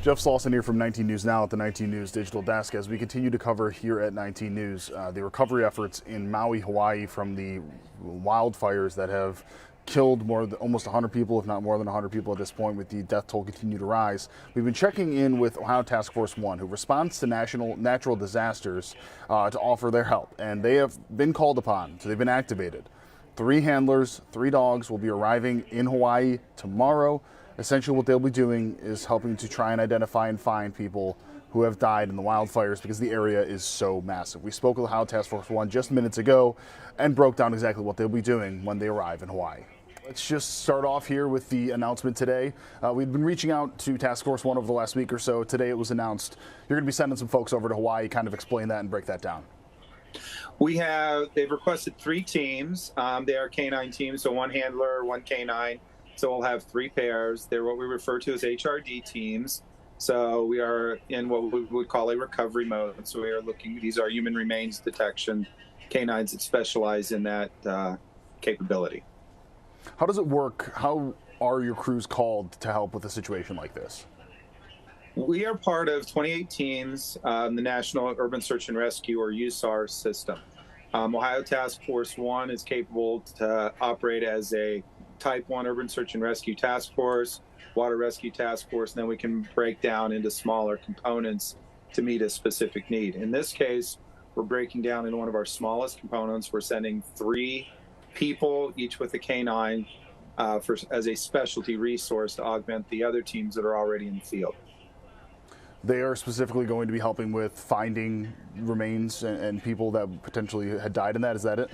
Jeff Slauson here from 19 News Now at the 19 News Digital Desk as we continue to cover here at 19 News the recovery efforts in Maui, Hawaii from the wildfires that have killed almost 100 people, if not more than 100 people at this point, with the death toll continue to rise. We've been checking in with Ohio Task Force 1, who responds to natural disasters, to offer their help, and they have been called upon, so they've been activated. 3 handlers, 3 dogs will be arriving in Hawaii tomorrow. Essentially what they'll be doing is helping to try and identify and find people who have died in the wildfires because the area is so massive. We spoke with Ohio Task Force 1 just minutes ago and broke down exactly what they'll be doing when they arrive in Hawaii. Let's just start off here with the announcement today. We've been reaching out to Task Force 1 over the last week or so. Today it was announced you're going to be sending some folks over to Hawaii. Kind of explain that and break that down. They've requested 3 teams. They are canine teams, so 1 handler, 1 canine. So we'll have 3 pairs. They're what we refer to as HRD teams. So we are in what we would call a recovery mode. So we are these are human remains detection canines that specialize in that capability. How does it work? How are your crews called to help with a situation like this? We are part of 28 teams, the National Urban Search and Rescue, or USAR system. Ohio Task Force 1 is capable to operate as a Type 1 Urban Search and Rescue Task Force, Water Rescue Task Force, and then we can break down into smaller components to meet a specific need. In this case, we're breaking down into one of our smallest components. We're sending 3 people, each with a canine, as a specialty resource to augment the other teams that are already in the field. They are specifically going to be helping with finding remains and people that potentially had died in that. Is that it?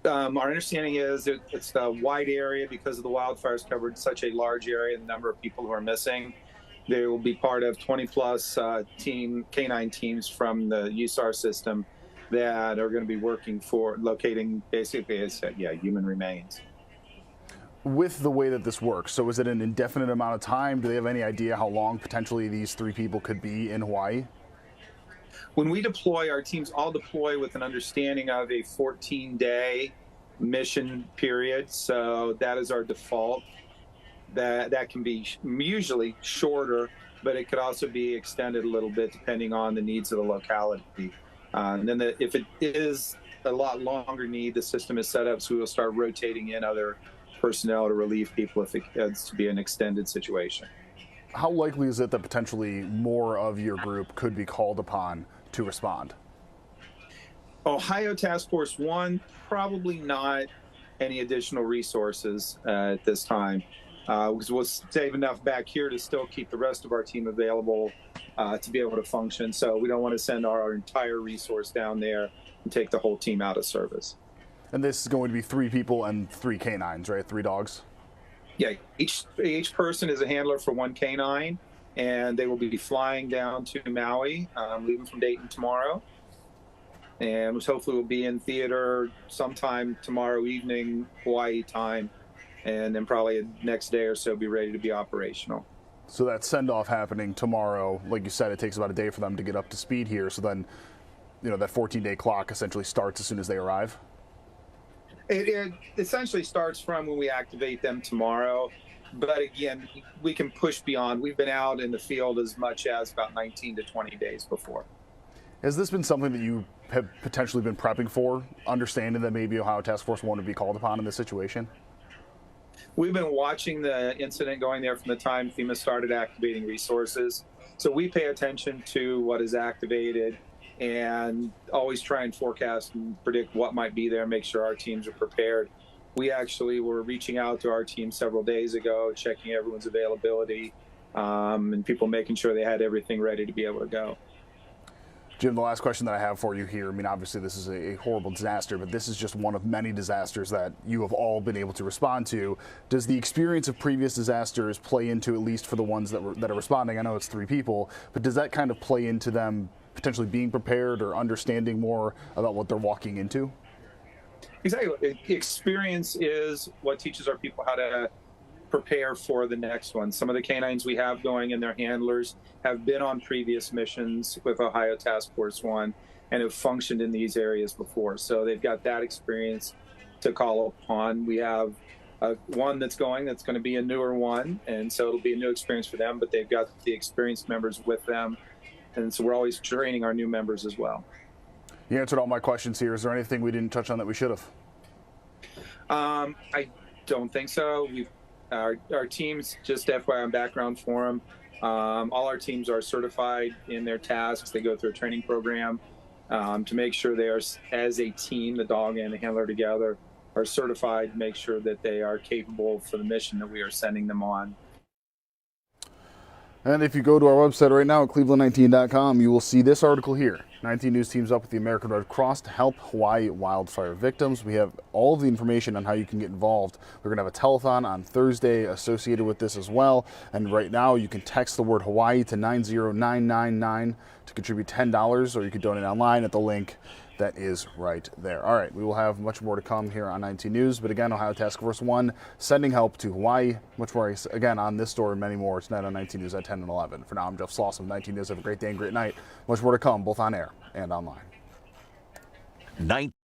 Our understanding is that it's a wide area because of the wildfires covered such a large area and the number of people who are missing. They will be part of 20-plus canine teams from the USAR system that are going to be working for locating, basically, as I said, human remains. With the way that this works, so is it an indefinite amount of time? Do they have any idea how long potentially these 3 people could be in Hawaii? When we deploy, our teams all deploy with an understanding of a 14-day mission period. So that is our default. That can be usually shorter, but it could also be extended a little bit depending on the needs of the locality. And then if it is a lot longer need, the system is set up so we will start rotating in other personnel to relieve people if it gets to be an extended situation. How likely is it that potentially more of your group could be called upon to respond? Ohio Task Force 1, probably not any additional resources at this time, because we'll save enough back here to still keep the rest of our team available to be able to function. So we don't want to send our entire resource down there and take the whole team out of service. And this is going to be 3 people and 3 canines, right? 3 dogs? Yeah, each person is a handler for 1 canine, and they will be flying down to Maui, leaving from Dayton tomorrow. And which hopefully will be in theater sometime tomorrow evening, Hawaii time, and then probably the next day or so be ready to be operational. So that send-off happening tomorrow, like you said, it takes about a day for them to get up to speed here. So then, that 14-day clock essentially starts as soon as they arrive? It essentially starts from when we activate them tomorrow. But again, we can push beyond. We've been out in the field as much as about 19 to 20 days before. Has this been something that you have potentially been prepping for, understanding that maybe Ohio Task Force 1 would be called upon in this situation? We've been watching the incident going there from the time FEMA started activating resources. So we pay attention to what is activated and always try and forecast and predict what might be there, make sure our teams are prepared. We actually were reaching out to our team several days ago, checking everyone's availability, and people making sure they had everything ready to be able to go. Jim, the last question that I have for you here, obviously this is a horrible disaster, but this is just one of many disasters that you have all been able to respond to. Does the experience of previous disasters play into, at least for the ones that are responding? I know it's 3 people, but does that kind of play into them potentially being prepared or understanding more about what they're walking into? Exactly. Experience is what teaches our people how to prepare for the next one. Some of the canines we have going and their handlers have been on previous missions with Ohio Task Force 1 and have functioned in these areas before. So they've got that experience to call upon. We have one that's going to be a newer one, and so it'll be a new experience for them, but they've got the experienced members with them, and so we're always training our new members as well. You answered all my questions here. Is there anything we didn't touch on that we should have? I don't think so. Our teams, just FYI on background for them, all our teams are certified in their tasks. They go through a training program to make sure they are, as a team, the dog and the handler together, are certified to make sure that they are capable for the mission that we are sending them on. And if you go to our website right now at cleveland19.com, you will see this article here. 19 News teams up with the American Red Cross to help Hawaii wildfire victims. We have all of the information on how you can get involved. We're going to have a telethon on Thursday associated with this as well. And right now you can text the word Hawaii to 90999 to contribute $10, or you can donate online at the link that is right there. All right, we will have much more to come here on 19 News. But again, Ohio Task Force 1 sending help to Hawaii. Much more, again, on this story and many more tonight on 19 News at 10 and 11. For now, I'm Jeff Slauson with 19 News. Have a great day and great night. Much more to come, both on air and online.